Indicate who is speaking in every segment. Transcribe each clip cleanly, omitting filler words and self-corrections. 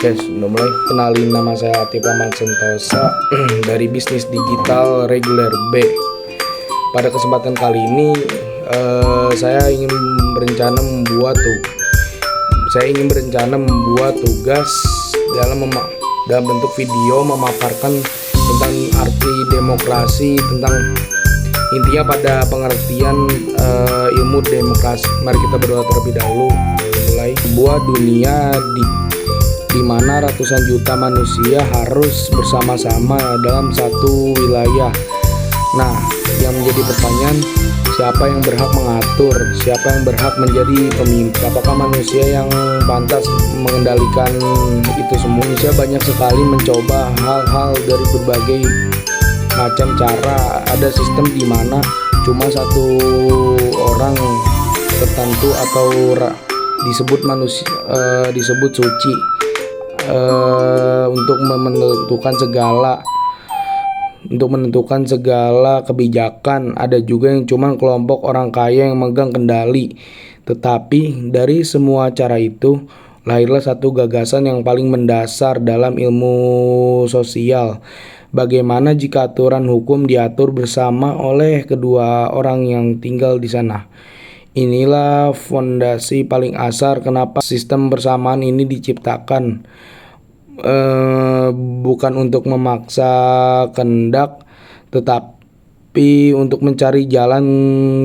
Speaker 1: Oke, sudah mulai. Kenalin, nama saya Atif Rahman Sentosa dari bisnis digital reguler B. Pada kesempatan kali ini saya ingin berencana membuat tugas dalam bentuk video memaparkan tentang arti demokrasi, tentang intinya pada pengertian ilmu demokrasi. Mari kita berdoa terlebih dahulu. Mulai. Sebuah dunia di mana ratusan juta manusia harus bersama-sama dalam satu wilayah. Nah, yang menjadi pertanyaan, siapa yang berhak mengatur? Siapa yang berhak menjadi pemimpin? Apakah manusia yang pantas mengendalikan itu semua? Manusia banyak sekali mencoba hal-hal dari berbagai macam cara. Ada sistem di mana cuma satu orang tertentu atau disebut manusia disebut suci untuk menentukan segala kebijakan. Ada juga yang cuma kelompok orang kaya yang megang kendali. Tetapi dari semua cara itu lahirlah satu gagasan yang paling mendasar dalam ilmu sosial. Bagaimana jika aturan hukum diatur bersama oleh kedua orang yang tinggal di sana? Inilah fondasi paling asar kenapa sistem persamaan ini diciptakan. Bukan untuk memaksa kehendak, tetapi untuk mencari jalan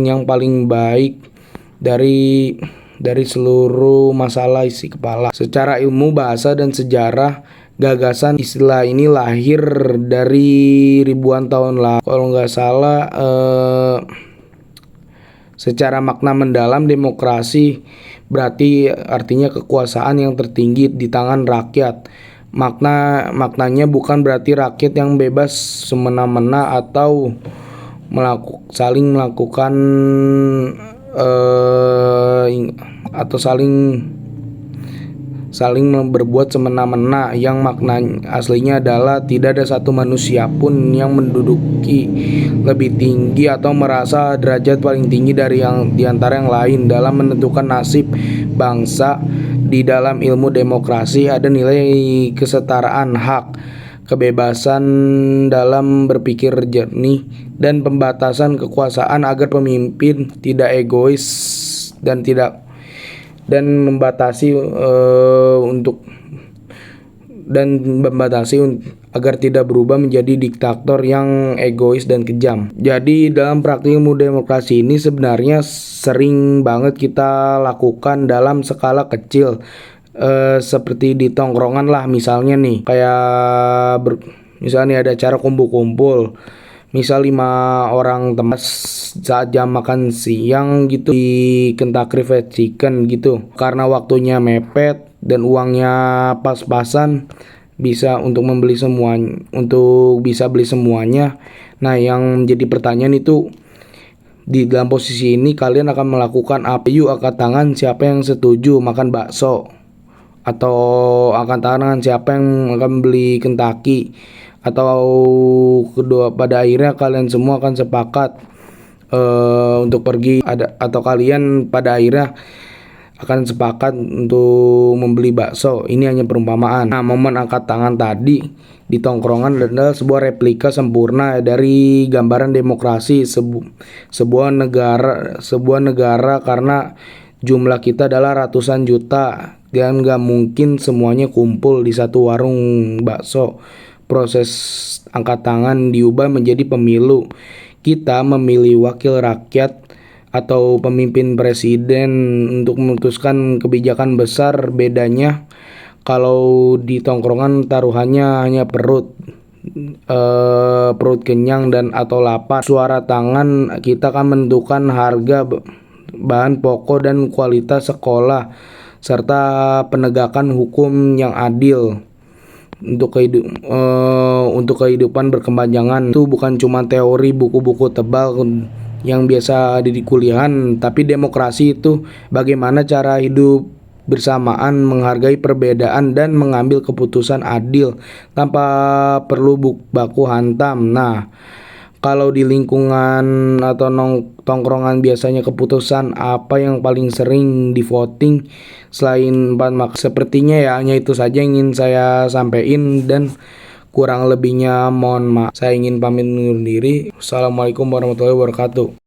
Speaker 1: yang paling baik dari seluruh masalah isi kepala. Secara ilmu bahasa dan sejarah, gagasan istilah ini lahir dari ribuan tahun lalu. Kalau nggak salah, secara makna mendalam, demokrasi berarti artinya kekuasaan yang tertinggi di tangan rakyat. Maknanya bukan berarti rakyat yang bebas semena-mena atau saling berbuat semena-mena. Yang makna aslinya adalah tidak ada satu manusia pun yang menduduki lebih tinggi atau merasa derajat paling tinggi dari di antara yang lain dalam menentukan nasib bangsa. Di dalam ilmu demokrasi ada nilai kesetaraan hak, kebebasan dalam berpikir jernih, dan pembatasan kekuasaan agar pemimpin tidak egois dan membatasi agar tidak berubah menjadi diktator yang egois dan kejam. Jadi dalam praktik ilmu demokrasi ini sebenarnya sering banget kita lakukan dalam skala kecil, seperti di tongkrongan lah, misalnya nih, misalnya ada acara kumpul-kumpul, misal 5 orang teman saat jam makan siang gitu di Kentucky Fried Chicken gitu. Karena waktunya mepet dan uangnya pas-pasan bisa beli semuanya. Nah, yang jadi pertanyaan itu, di dalam posisi ini kalian akan melakukan apa? Yuk angkat tangan siapa yang setuju makan bakso, atau angkat tangan siapa yang akan beli Kentucky, atau kedua pada akhirnya kalian semua akan sepakat untuk pergi, atau kalian pada akhirnya akan sepakat untuk membeli bakso. Ini hanya perumpamaan. Nah, momen angkat tangan tadi di tongkrongan adalah sebuah replika sempurna dari gambaran demokrasi sebuah negara karena jumlah kita adalah ratusan juta dan gak mungkin semuanya kumpul di satu warung bakso. Proses angkat tangan diubah menjadi pemilu. Kita memilih wakil rakyat atau pemimpin presiden untuk memutuskan kebijakan besar. Bedanya kalau di tongkrongan taruhannya hanya perut kenyang dan atau lapar. Suara tangan kita akan menentukan harga bahan pokok dan kualitas sekolah serta penegakan hukum yang adil untuk kehidupan berkepanjangan. Itu bukan cuma teori buku-buku tebal yang biasa ada di kuliahan, tapi demokrasi itu bagaimana cara hidup bersamaan, menghargai perbedaan dan mengambil keputusan adil tanpa perlu baku hantam. Nah, Kalau di lingkungan atau tongkrongan biasanya keputusan apa yang paling sering di voting selain 4 mak. Sepertinya ya hanya itu saja yang ingin saya sampaikan dan kurang lebihnya mohon maaf. Saya ingin pamit undur diri. Assalamualaikum warahmatullahi wabarakatuh.